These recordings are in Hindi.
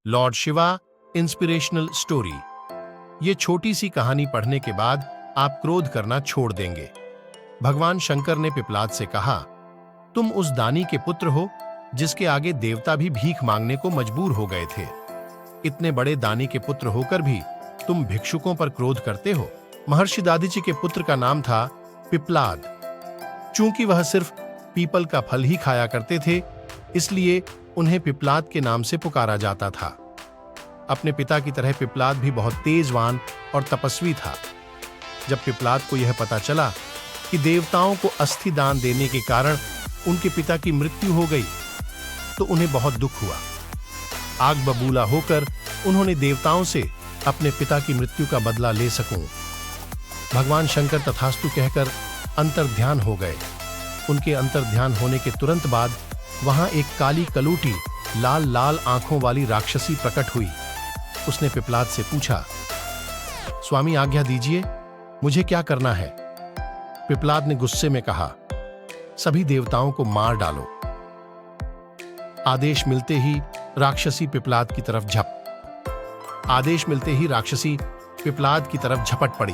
Lord Shiva inspirational story. ये छोटी सी कहानी पढ़ने के बाद आप क्रोध करना छोड़ देंगे। भगवान शंकर ने पिपलाद से कहा, तुम उस दानी के पुत्र हो जिसके आगे देवता भी भीख मांगने को मजबूर हो गए थे। इतने बड़े दानी के पुत्र होकर भी तुम भिक्षुकों पर क्रोध करते हो। महर्षि दादीजी के पुत्र का नाम था पिपलाद। चूंकि वह सिर्फ पीपल का फल ही खाया करते थे, इसलिए उन्हें पिपलाद के नाम से पुकारा जाता था। अपने पिता की तरह पिपलाद भी बहुत तेजवान और तपस्वी था। जब पिपलाद को यह पता चला कि देवताओं को अस्थि दान देने के कारण उनके पिता की मृत्यु हो गई, तो उन्हें बहुत दुख हुआ। आग बबूला होकर उन्होंने देवताओं से अपने पिता की मृत्यु का बदला ले सकूं। भगवान शंकर तथास्तु कहकर अंतर्ध्यान हो गए। उनके अंतर्ध्यान होने के तुरंत बाद वहां एक काली कलूटी लाल लाल आंखों वाली राक्षसी प्रकट हुई। उसने पिपलाद से पूछा, स्वामी आज्ञा दीजिए, मुझे क्या करना है? पिपलाद ने गुस्से में कहा, सभी देवताओं को मार डालो। आदेश मिलते ही राक्षसी पिपलाद की तरफ झपट पड़ी।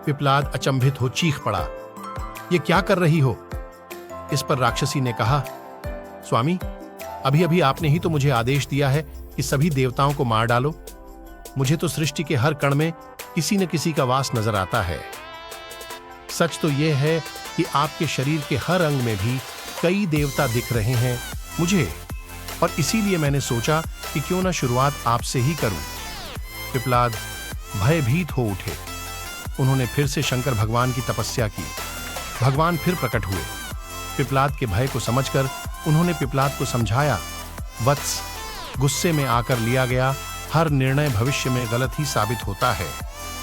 पिपलाद अचंभित हो चीख पड़ा, ये क्या कर रही हो? इस पर राक्षसी ने कहा, स्वामी, अभी अभी आपने ही तो मुझे आदेश दिया है कि सभी देवताओं को मार डालो। मुझे तो सृष्टि के हर कण में किसी न किसी का वास नजर आता है। सच तो यह है कि आपके शरीर के हर अंग में भी कई देवता दिख रहे हैं मुझे, और इसीलिए मैंने सोचा कि क्यों ना शुरुआत आपसे ही करूं। पिपलाद भयभीत हो उठे। उन्होंने फिर से शंकर भगवान की तपस्या की। भगवान फिर प्रकट हुए। पिपलाद के भय को समझकर उन्होंने पिपलाद को समझाया, वत्स, गुस्से में आकर लिया गया हर निर्णय भविष्य में गलत ही साबित होता है।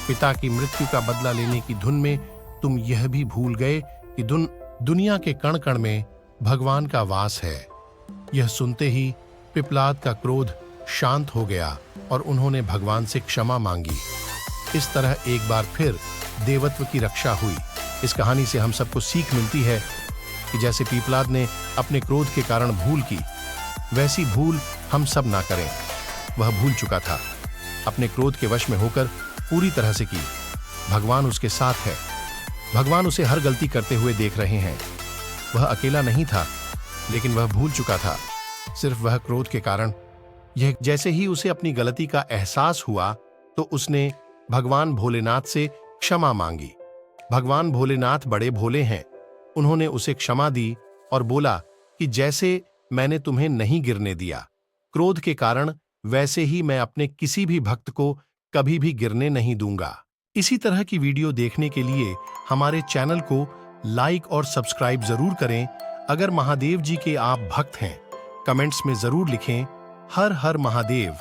पिता की मृत्यु का बदला लेने की धुन में तुम यह भी भूल गए कि दुनिया के कण कण में भगवान का वास है। यह सुनते ही पिपलाद का क्रोध शांत हो गया और उन्होंने भगवान से क्षमा मांगी। इस तरह एक बार फिर देवत्व की रक्षा हुई। इस कहानी से हम सबको सीख मिलती है कि जैसे पिपलाद ने अपने क्रोध के कारण भूल की, वैसी भूल हम सब ना करें। वह भूल चुका था, अपने क्रोध के वश में होकर पूरी तरह से की। भगवान उसके साथ है। भगवान उसे हर गलती करते हुए देख रहे हैं। वह अकेला नहीं था, लेकिन वह भूल चुका था। सिर्फ वह क्रोध के कारण। यह जैसे ही उसे अपनी गलती का एहसास हुआ, तो उसने भगवान भोलेनाथ से क्षमा मांगी। भगवान भोलेनाथ बड़े भोले हैं। उन्होंने उसे क्षमा दी और बोला कि जैसे मैंने तुम्हें नहीं गिरने दिया क्रोध के कारण, वैसे ही मैं अपने किसी भी भक्त को कभी भी गिरने नहीं दूंगा। इसी तरह की वीडियो देखने के लिए हमारे चैनल को लाइक और सब्सक्राइब जरूर करें। अगर महादेव जी के आप भक्त हैं, कमेंट्स में जरूर लिखें, हर हर महादेव।